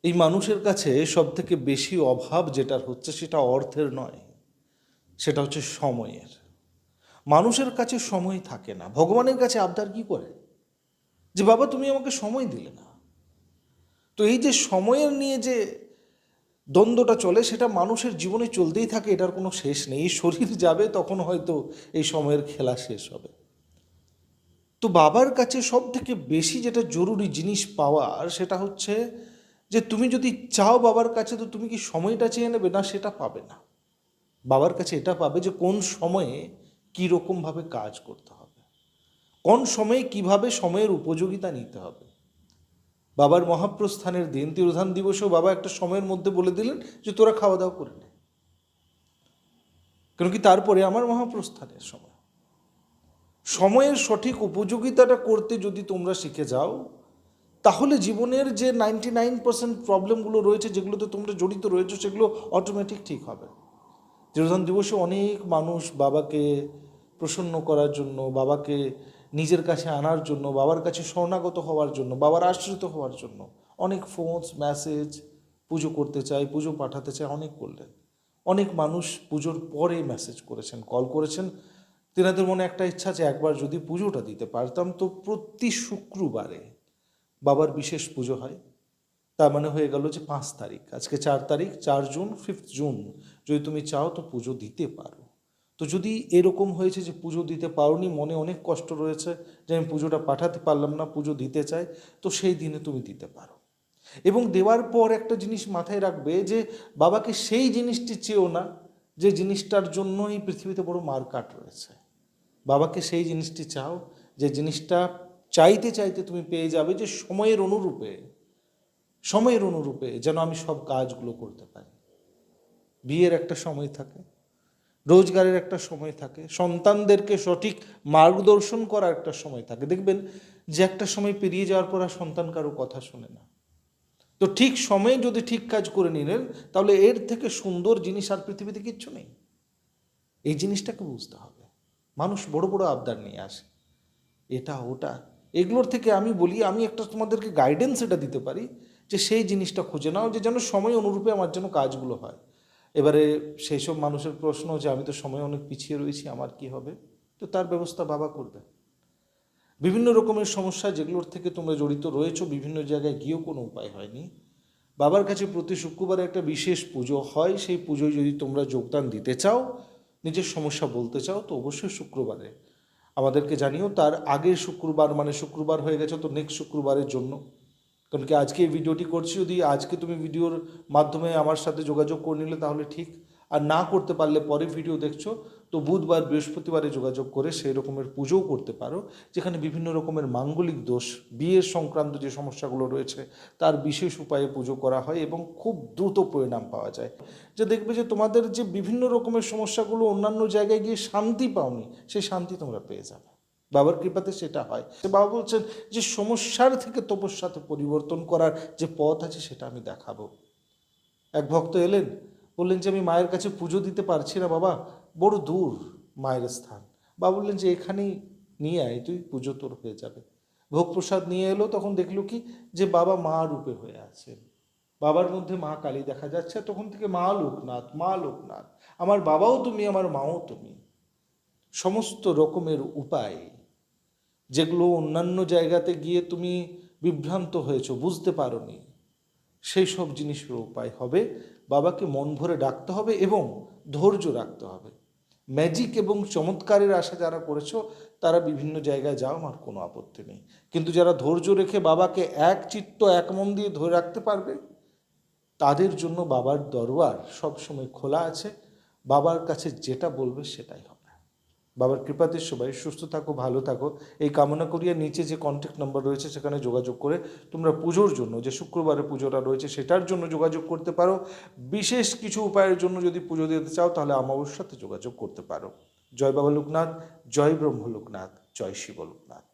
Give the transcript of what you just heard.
এই মানুষের কাছে সবথেকে বেশি অভাব যেটার হচ্ছে সেটা অর্থের নয়, সেটা হচ্ছে সময়ের। মানুষের কাছে সময় থাকে না। ভগবানের কাছে আবদার কি করে যে বাবা তুমি আমাকে সময় দিলে না। তো এই যে সময়ের নিয়ে যে দ্বন্দ্বটা চলে সেটা মানুষের জীবনে চলতেই থাকে, এটার কোনো শেষ নেই। এই শরীর যাবে তখন হয়তো এই সময়ের খেলা শেষ হবে। তো বাবার কাছে সব থেকে বেশি যেটা জরুরি জিনিস পাওয়ার সেটা হচ্ছে যে তুমি যদি চাও বাবার কাছে, তো তুমি কি সময়টা চেয়ে নেবে না, সেটা পাবে না। বাবার কাছে এটা পাবে যে কোন সময়ে কীরকমভাবে কাজ করতে হবে, কোন সময়ে কিভাবে সময়ের উপযোগিতা নিতে হবে। বাবার মহাপ্রস্থানের দিন তিরোধান দিবসেও বাবা একটা সময়ের মধ্যে বলে দিলেন যে তোরা খাওয়া দাওয়া করে নে, কেন কি তারপরে আমার মহাপ্রস্থানের সময়। সময়ের সঠিক উপযোগিতাটা করতে যদি তোমরা শিখে যাও, তাহলে জীবনের যে 99% প্রবলেমগুলো রয়েছে, যেগুলোতে তোমরা জড়িত রয়েছে, সেগুলো অটোমেটিক ঠিক হবে। তিরোধান দিবসে অনেক মানুষ বাবাকে প্রসন্ন করার জন্য, বাবাকে নিজের কাছে আনার জন্য, বাবার কাছে শরণাগত হওয়ার জন্য, বাবার আশ্রিত হওয়ার জন্য অনেক ফোনস, মেসেজ, পুজো করতে চাই, পুজো পাঠাতে চাই, অনেক করলেন। অনেক মানুষ পুজোর পরে মেসেজ করেছেন, কল করেছেন। তেনাদের মনে একটা ইচ্ছা আছে, একবার যদি পুজোটা দিতে পারতাম। তো প্রতি শুক্রবারে বাবার বিশেষ পুজো হয়। তার মানে হয়ে গেল যে 5 তারিখ, আজকে 4 তারিখ, 4 জুন, 5 জুন যদি তুমি চাও তো পুজো দিতে পারো। তো যদি এরকম হয়েছে যে পুজো দিতে পারোনি, মনে অনেক কষ্ট রয়েছে যে আমি পুজোটা পাঠাতে পারলাম না, পুজো দিতে চাই, তো সেই দিনে তুমি দিতে পারো। এবং দেওয়ার পর একটা জিনিস মাথায় রাখবে যে বাবাকে সেই জিনিসটি চেয়েও না যে জিনিসটার জন্য এই পৃথিবীতে বড় মারকাট রয়েছে। বাবাকে সেই জিনিসটি চাও যে জিনিসটা চাইতে চাইতে তুমি পেয়ে যাবে, যে সময়ের অনুরূপে যেন আমি সব কাজগুলো করতে পারি। বিয়ের একটা সময় থাকে, রোজগারের একটা সময় থাকে, সন্তানদেরকে সঠিক মার্গদর্শন করার একটা সময় থাকে। দেখবেন যে একটা সময় পেরিয়ে যাওয়ার পর আর সন্তান কারো কথা শোনে না। তো ঠিক সময়ে যদি ঠিক কাজ করে নিলেন, তাহলে এর থেকে সুন্দর জিনিস আর পৃথিবীতে কিচ্ছু নেই। এই জিনিসটাকে বুঝতে হবে। মানুষ বড় বড় আবদার নিয়ে আসে, এটা ওটা, এগুলোর থেকে আমি বলি, আমি একটা তোমাদেরকে গাইডেন্স এটা দিতে পারি যে সেই জিনিসটা খুঁজে নাও যে যেন সময় অনুরূপে আমার যেন কাজগুলো হয়। এবারে সেই সব মানুষের প্রশ্ন যে আমি তো সময় অনেক পিছিয়ে রয়েছি, আমার কি হবে? তো তার ব্যবস্থা বাবা করবে। বিভিন্ন রকমের সমস্যা যেগুলোর থেকে তোমরা জড়িত রয়েছো, বিভিন্ন জায়গায় গিয়েও কোনো উপায় হয়নি, বাবার কাছে প্রতি শুক্রবারে একটা বিশেষ পুজো হয়। সেই পুজোয় যদি তোমরা যোগদান দিতে চাও, নিজের সমস্যা বলতে চাও, তো অবশ্যই শুক্রবারে আমাদেরকে জানিও। তার আগের শুক্রবার, মানে শুক্রবার হয়ে গেছে, তো নেক্সট শুক্রবারের জন্য, কারণ কি আজকে এই ভিডিওটি করছি, যদি আজকে তুমি ভিডিওর মাধ্যমে আমার সাথে যোগাযোগ করে নিলে তাহলে ঠিক, আর না করতে পারলে পরে ভিডিও দেখছো, তো বুধবার বৃহস্পতিবারে যোগাযোগ করে সেই রকমের পুজোও করতে পারো, যেখানে বিভিন্ন রকমের মাঙ্গলিক দোষ, বিয়ের সংক্রান্ত যে সমস্যাগুলো রয়েছে তার বিশেষ উপায়ে পুজো করা হয় এবং খুব দ্রুত পরিণাম পাওয়া যায়। যে দেখবে যে তোমাদের যে বিভিন্ন রকমের সমস্যাগুলো অন্যান্য জায়গায় গিয়ে শান্তি পাওনি, সেই শান্তি তোমরা পেয়ে যাবে। বাবার কৃপাতে সেটা হয়। বাবা বলছেন যে সমস্যার থেকে তপস্যাতে পরিবর্তন করার যে পথ আছে সেটা আমি দেখাবো। এক ভক্ত এলেন, বললেন যে আমি মায়ের কাছে পুজো দিতে পারছি না বাবা, বড় দূর মায়ের স্থান। বাবা বললেন যে এখানেই নিয়ে আয়, তুই পুজো তোর হয়ে যাবে। ভোগ প্রসাদ নিয়ে এলো, তখন দেখলো কি যে বাবা মা রূপে হয়ে আছেন, বাবার মধ্যে মা কালী দেখা যাচ্ছে। তখন থেকে মা লোকনাথ, মা লোকনাথ, আমার বাবাও তুমি, আমার মাও তুমি। সমস্ত রকমের উপায় যেগুলো অন্যান্য জায়গাতে গিয়ে তুমি বিভ্রান্ত হয়েছো, বুঝতে পারোনি, সেই সব জিনিসের উপায় হবে। বাবাকে মন ভরে ডাকতে হবে এবং ধৈর্য রাখতে হবে। ম্যাজিক এবং চমৎকারের আশা যারা করেছো তারা বিভিন্ন জায়গায় যাও, আমার কোনো আপত্তি নেই। কিন্তু যারা ধৈর্য রেখে বাবাকে এক চিত্ত এক মন দিয়ে ধরে রাখতে পারবে, তাদের জন্য বাবার দরবার সবসময় খোলা আছে। বাবার কাছে যেটা বলবে সেটাই হবে। বাবার কৃপাতে সবাই সুস্থ থাকো, ভালো থাকো, এই কামনা করিয়া নিচে যে কন্ট্যাক্ট নাম্বার রয়েছে সেখানে যোগাযোগ করে তোমরা পুজোর জন্য, যে শুক্রবারে পুজোটা রয়েছে সেটার জন্য যোগাযোগ করতে পারো। বিশেষ কিছু উপায়ের জন্য যদি পুজো দিতে চাও তাহলে আমার সাথে যোগাযোগ করতে পারো। জয় বাবা লোকনাথ, জয় ব্রহ্ম লোকনাথ, জয় শিব লোকনাথ।